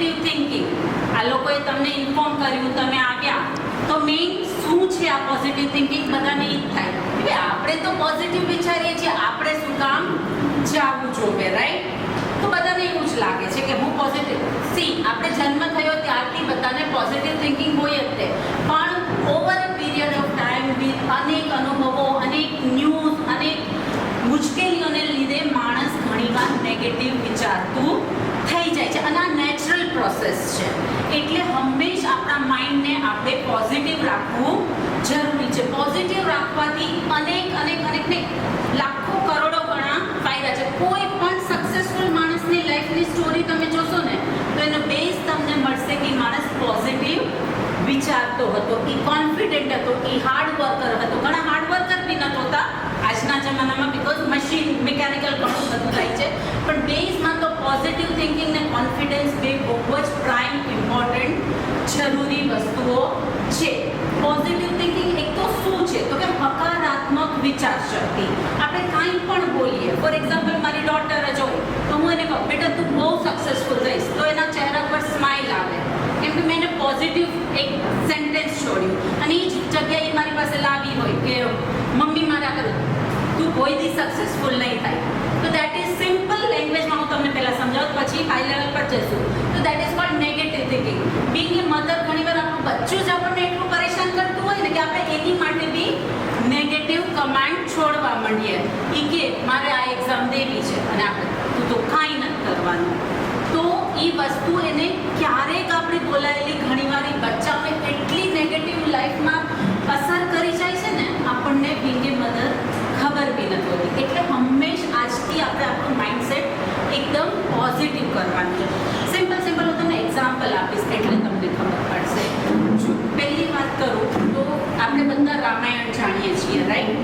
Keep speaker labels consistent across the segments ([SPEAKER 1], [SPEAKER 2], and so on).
[SPEAKER 1] Positive thinking, આ લોકોએ તમને ઇન્ફોર્મ કર્યું, તમે આવ્યા, તો મેઇન શું છે આ પોઝિટિવ થિંકિંગ? બધાને એ જ થાય કે આપણે તો પોઝિટિવ વિચારીએ છીએ, આપણે શું કામ જાવું જોઈએ, રાઈટ? તો બધાને એવું જ લાગે છે કે હું પોઝિટિવ. આપણે જન્મ થયો ત્યારથી બધાને પોઝિટિવ થિંકિંગ હોય જ તે, પણ over a period of time with અનેક અનુભવો, અનેક ન્યૂઝ, અનેક મુશ્કેલીઓને લીધે માણસ ઘણીવાર નેગેટિવ વિચારતું થઈ જાય છે, અને આ નેચરલ પ્રોસેસ છે. એટલે હંમેશા આપણા માઇન્ડને આપણે પોઝિટિવ રાખવું જરૂરી છે. પોઝિટિવ રાખવાથી અનેક લાખો કરોડો ગણા ફાયદા છે. કોઈ પણ સક્સેસફુલ માણસની લાઈફની સ્ટોરી તમે જોશો ને, તો એનો બેઝ તમને મળશે કે માણસ પોઝિટિવ વિચારતો હતો, એ કોન્ફિડન્ટ હતો, એ હાર્ડ વર્કર હતો. ઘણા હાર્ડ વર્કર બી નથી હોતા આજના જમાનામાં, બિકોઝ મશીન મિકેનિકલ ઘણું બધું થાય છે, પણ બેઝમાં તો પોઝિટિવ થિંકિંગ ને કોન્ફિડન્સ બે બહુ જ પ્રાઇમ ઇમ્પોર્ટન્ટ જરૂરી વસ્તુઓ છે. પોઝિટિવ થિંકિંગ એક તો શું છે? તો કે હકારાત્મક વિચાર શક્તિ. આપણે કાંઈ પણ બોલીએ, ફોર એક્ઝામ્પલ મારી ડોટર જ હોય તો હું એને કહું, બેટા તું બહુ સક્સેસફુલ થઈશ, તો એના ચહેરા પર સ્માઇલ આવે, કેમ કે મેં એને પોઝિટિવ એક સેન્ટેન્સ છોડ્યું. અને એ જ જગ્યાએ મારી પાસે લાવી હોય કે મમ્મી મારા કરું તું કોઈ દી સક્સેસફુલ નહીં થાય, તો દેટ ઇઝ સિમ્પલ લેંગ્વેજમાં હું તમને પહેલાં સમજાવું, પછી હાઈ લેવલ પર જઈશું. તો that is called negative thinking. Bing A mother ઘણીવાર આપણું બચ્ચું જ આપણને એટલું પરેશાન કરતું હોય ને કે આપણે એની માટે બી નેગેટિવ કમાન્ડ છોડવા માંડીએ. એ કે મારે આ એક્ઝામ દેવી છે અને આપણે તું તો કાંઈ નથી કરવાનું. તો એ વસ્તુ એને ક્યારેક આપણી બોલાયેલી ઘણીવાર એ બચ્ચાઓને એટલી નેગેટિવ લાઈફમાં અસર કરી જાય છે ને, આપણને બિંગ એ મધર ખબર બી નથી હોતી. એટલે હંમેશ આજથી આપણે આપણું માઇન્ડસેટ એકદમ પોઝિટિવ કરવાનું છે. સિમ્પલ હું તમને એક્ઝામ્પલ આપીશ એટલે તમને ખબર પડશે. પહેલી વાત કરું તો આપણે બધા રામાયણ જાણીએ છીએ, રાઈટ?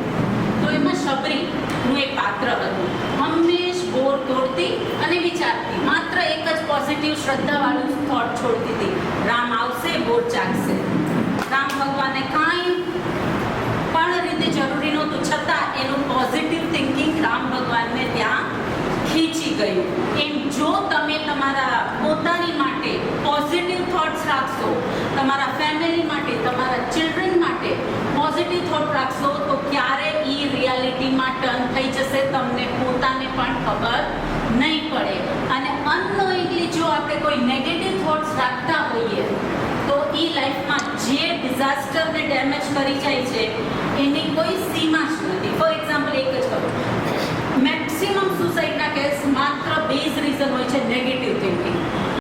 [SPEAKER 1] તો એમાં શબરીનું એક પાત્ર હતું. હંમેશ બોર તોડતી અને વિચારતી, માત્ર એક જ પોઝિટિવ શ્રદ્ધાવાળું થોટ છોડતી હતી, રામ આવશે બોર ચાલશે. રામ ભગવાનને કાંઈ પણ રીતે જરૂરી નહોતું, છતાં એનું પોઝિટિવ થિંકિંગ રામ ભગવાનને ત્યાં ખીચી ગયું. એમ જો તમે તમારા પોતાની માટે પોઝિટિવ થોટ્સ રાખશો, તમારા ફેમિલી માટે, તમારા ચિલ્ડ્રન માટે પોઝિટિવ થોટ રાખશો, તો ક્યારે એ રિયાલિટીમાં ટર્ન થઈ જશે તમને પોતાને પણ ખબર નહીં પડે. અને અનનોઇંગલી જો આપણે કોઈ નેગેટિવ થોટ્સ રાખતા હોઈએ તો એ લાઈફમાં જે ડિઝાસ્ટરને ડેમેજ કરી જાય છે એની કોઈ સીમા જ નથી. ફોર એક્ઝામ્પલ એક જ કહું, મેક્સિમમ સુસાઇડના કેસ માત્ર બે જ રીઝન હોય છે, નેગેટિવ થિંકિંગ.